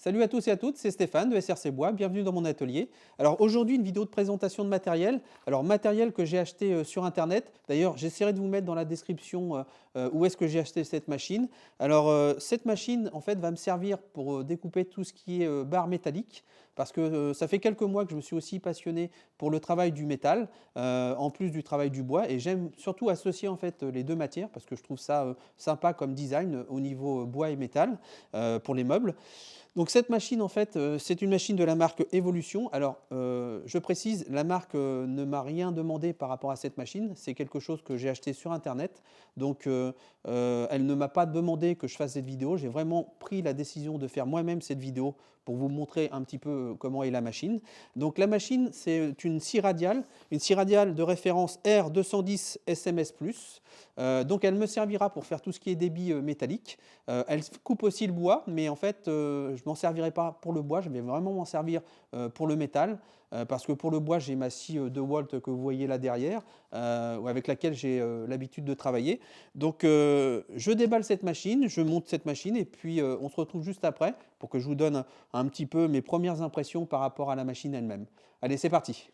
Salut à tous et à toutes, c'est Stéphane de SRC Bois, bienvenue dans mon atelier. Alors aujourd'hui une vidéo de présentation de matériel, matériel que j'ai acheté sur internet, d'ailleurs j'essaierai de vous mettre dans la description où est-ce que j'ai acheté cette machine. Cette machine en fait va me servir pour découper tout ce qui est barre métallique, parce que ça fait quelques mois que je me suis aussi passionné pour le travail du métal, en plus du travail du bois, et j'aime surtout associer en fait les deux matières, parce que je trouve ça sympa comme design au niveau bois et métal pour les meubles. Donc cette machine, en fait, c'est une machine de la marque Evolution. Je précise, la marque ne m'a rien demandé par rapport à cette machine. C'est quelque chose que j'ai acheté sur Internet. Elle ne m'a pas demandé que je fasse cette vidéo. J'ai vraiment pris la décision de faire moi-même cette vidéo pour vous montrer un petit peu comment est la machine. Donc la machine, c'est une scie radiale de référence R210 SMS+. Donc elle me servira pour faire tout ce qui est débit métallique. Elle coupe aussi le bois, mais en fait, je ne m'en servirai pas pour le bois, je vais vraiment m'en servir pour le métal. Parce que pour le bois, j'ai ma scie 2 volts que vous voyez là derrière, avec laquelle j'ai l'habitude de travailler. Je déballe cette machine, je monte cette machine et puis on se retrouve juste après pour que je vous donne un petit peu mes premières impressions par rapport à la machine elle-même. Allez, c'est parti!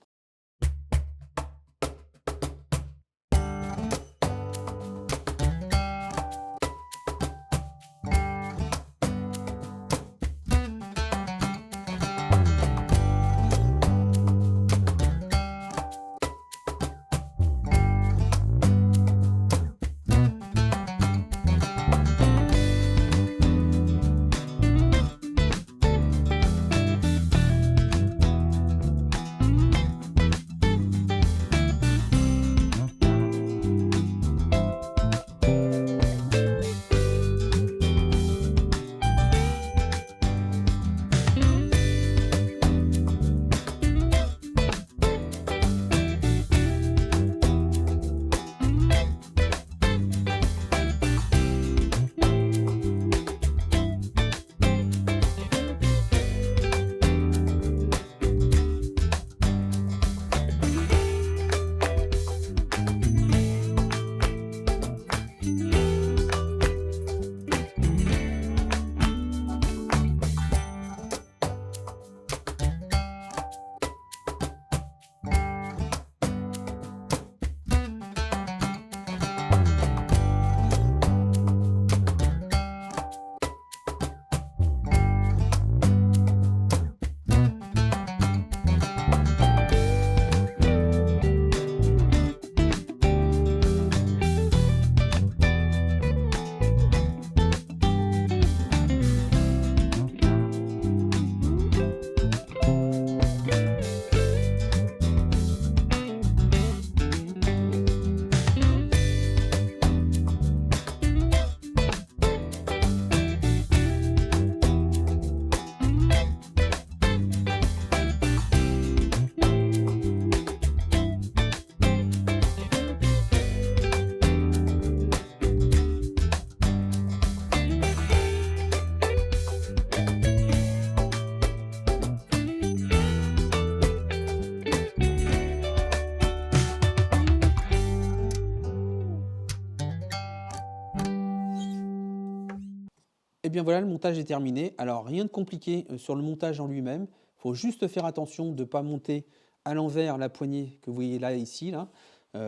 Et bien voilà, le montage est terminé. Alors rien de compliqué sur le montage en lui-même. Il faut juste faire attention de ne pas monter à l'envers la poignée que vous voyez là, ici, là,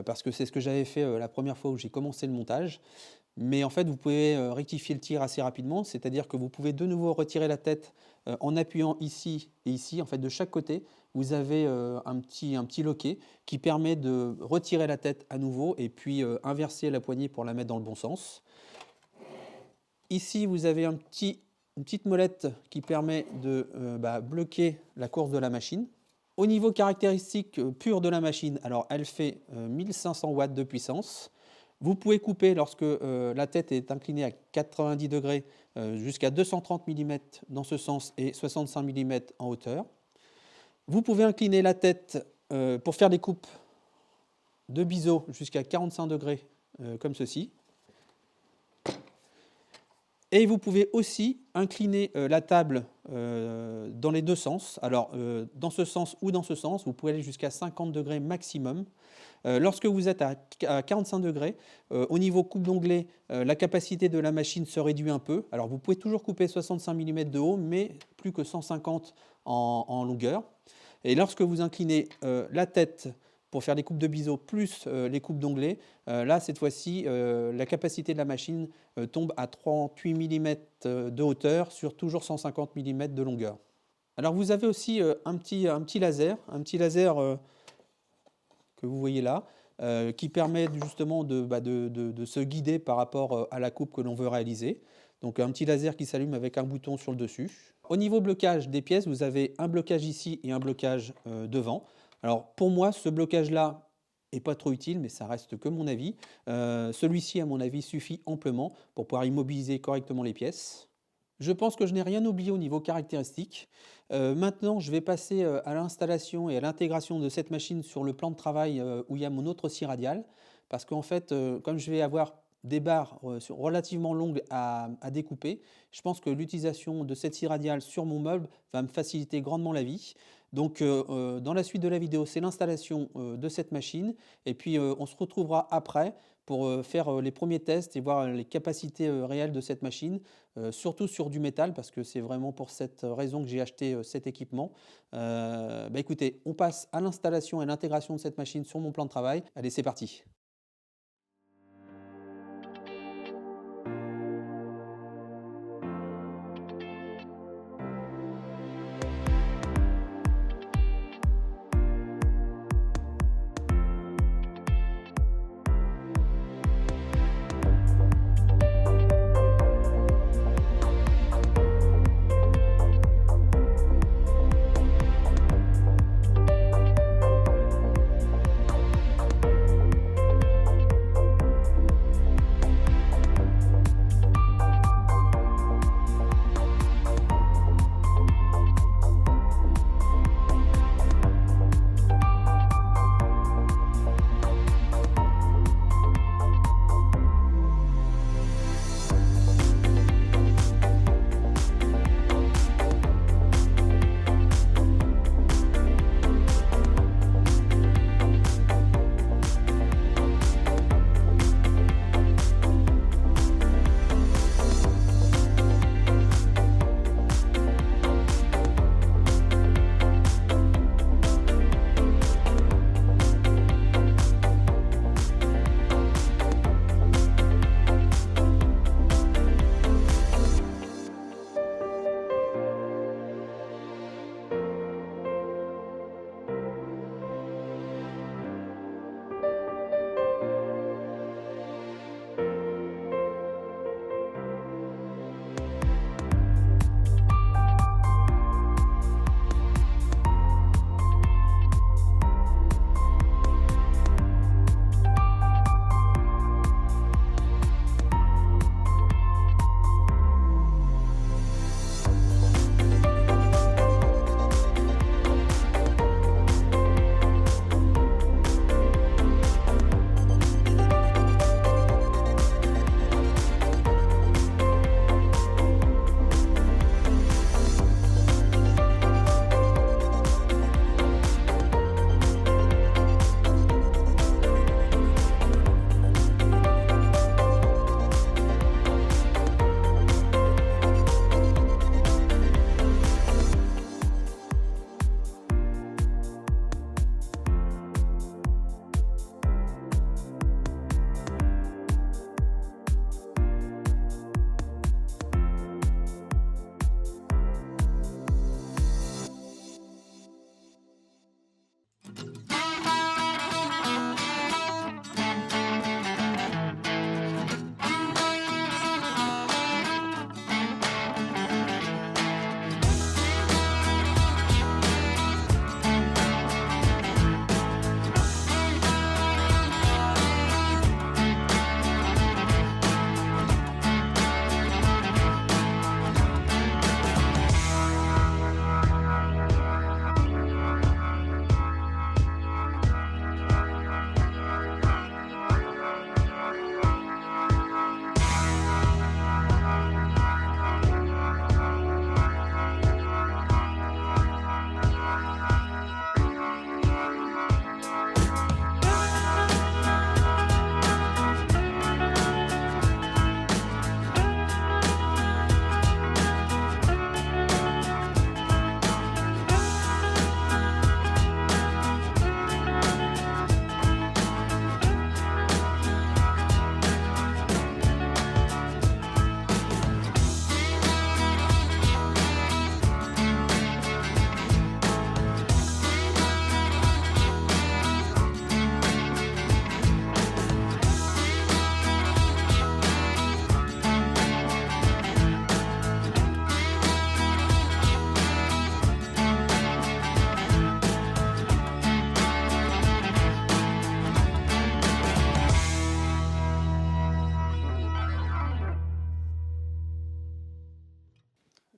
parce que c'est ce que j'avais fait la première fois où j'ai commencé le montage. Mais en fait, vous pouvez rectifier le tir assez rapidement, c'est-à-dire que vous pouvez de nouveau retirer la tête en appuyant ici et ici. En fait, de chaque côté, vous avez un petit loquet qui permet de retirer la tête à nouveau et puis inverser la poignée pour la mettre dans le bon sens. Ici, vous avez une petite molette qui permet de bloquer la course de la machine. Au niveau caractéristique pur de la machine, alors elle fait 1500 watts de puissance. Vous pouvez couper lorsque la tête est inclinée à 90 degrés jusqu'à 230 mm dans ce sens et 65 mm en hauteur. Vous pouvez incliner la tête pour faire des coupes de biseau jusqu'à 45 degrés comme ceci. Et vous pouvez aussi incliner la table dans les deux sens. Alors, dans ce sens ou dans ce sens, vous pouvez aller jusqu'à 50 degrés maximum. Lorsque vous êtes à 45 degrés, au niveau coupe d'onglet, la capacité de la machine se réduit un peu. Alors vous pouvez toujours couper 65 mm de haut, mais plus que 150 en longueur. Et lorsque vous inclinez la tête pour faire les coupes de biseau plus les coupes d'onglet, là cette fois-ci la capacité de la machine tombe à 38 mm de hauteur sur toujours 150 mm de longueur. Alors vous avez aussi un petit laser que vous voyez là, qui permet justement de se guider par rapport à la coupe que l'on veut réaliser. Donc un petit laser qui s'allume avec un bouton sur le dessus. Au niveau blocage des pièces, vous avez un blocage ici et un blocage devant. Alors pour moi, ce blocage-là n'est pas trop utile, mais ça reste que mon avis. Celui-ci, à mon avis, suffit amplement pour pouvoir immobiliser correctement les pièces. Je pense que je n'ai rien oublié au niveau caractéristiques. Maintenant, je vais passer à l'installation et à l'intégration de cette machine sur le plan de travail où il y a mon autre scie radiale. Parce qu'en fait, comme je vais avoir des barres relativement longues à découper, je pense que l'utilisation de cette scie radiale sur mon meuble va me faciliter grandement la vie. Donc dans la suite de la vidéo, c'est l'installation de cette machine et puis on se retrouvera après pour faire les premiers tests et voir les capacités réelles de cette machine, surtout sur du métal parce que c'est vraiment pour cette raison que j'ai acheté cet équipement. Écoutez, on passe à l'installation et à l'intégration de cette machine sur mon plan de travail. Allez, c'est parti.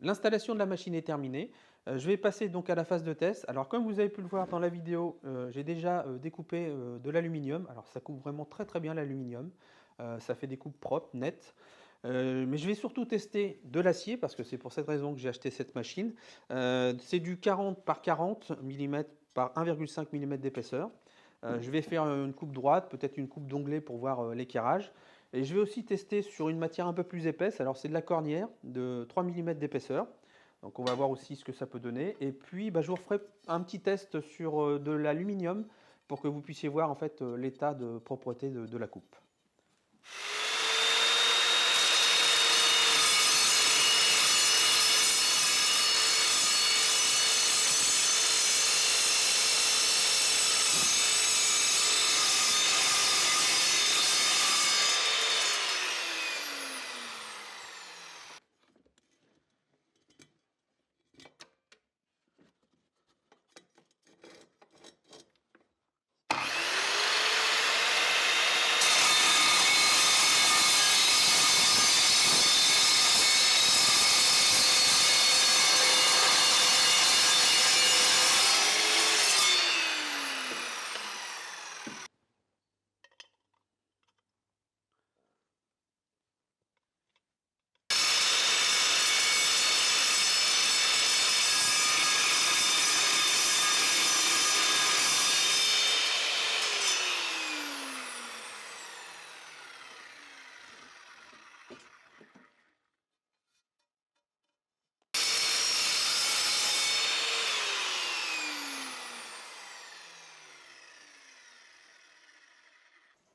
L'installation de la machine est terminée. Je vais passer donc à la phase de test. Alors comme vous avez pu le voir dans la vidéo, j'ai déjà découpé de l'aluminium. Alors ça coupe vraiment très très bien l'aluminium. Ça fait des coupes propres, nettes. Mais je vais surtout tester de l'acier parce que c'est pour cette raison que j'ai acheté cette machine. C'est du 40 par 40 mm par 1,5 mm d'épaisseur. Je vais faire une coupe droite, peut-être une coupe d'onglet pour voir l'éclairage. Et je vais aussi tester sur une matière un peu plus épaisse. Alors c'est de la cornière de 3 mm d'épaisseur. Donc on va voir aussi ce que ça peut donner. Et puis je vous referai un petit test sur de l'aluminium pour que vous puissiez voir en fait l'état de propreté de la coupe.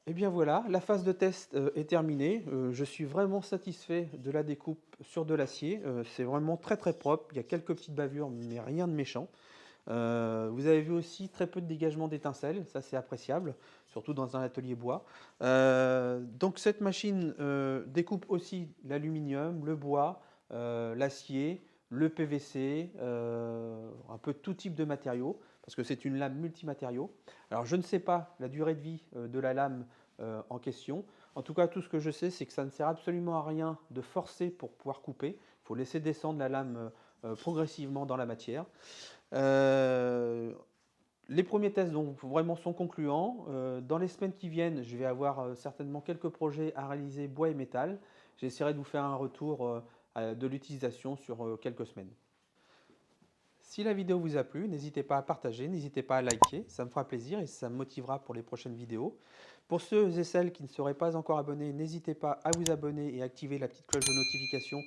Et bien voilà, la phase de test est terminée. Je suis vraiment satisfait de la découpe sur de l'acier. C'est vraiment très très propre. Il y a quelques petites bavures, mais rien de méchant. Vous avez vu aussi très peu de dégagement d'étincelles, ça c'est appréciable, surtout dans un atelier bois. Donc cette machine découpe aussi l'aluminium, le bois, l'acier, le PVC, un peu tout type de matériaux, parce que c'est une lame multimatériaux. Alors je ne sais pas la durée de vie de la lame en question. En tout cas, tout ce que je sais, c'est que ça ne sert absolument à rien de forcer pour pouvoir couper. Il faut laisser descendre la lame progressivement dans la matière. Les premiers tests donc, vraiment sont concluants. Dans les semaines qui viennent, je vais avoir certainement quelques projets à réaliser bois et métal. J'essaierai de vous faire un retour de l'utilisation sur quelques semaines. Si la vidéo vous a plu, n'hésitez pas à partager, n'hésitez pas à liker, ça me fera plaisir et ça me motivera pour les prochaines vidéos. Pour ceux et celles qui ne seraient pas encore abonnés, n'hésitez pas à vous abonner et activer la petite cloche de notification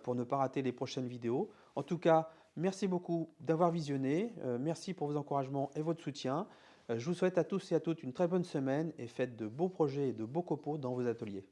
pour ne pas rater les prochaines vidéos. En tout cas, merci beaucoup d'avoir visionné, merci pour vos encouragements et votre soutien. Je vous souhaite à tous et à toutes une très bonne semaine et faites de beaux projets et de beaux copeaux dans vos ateliers.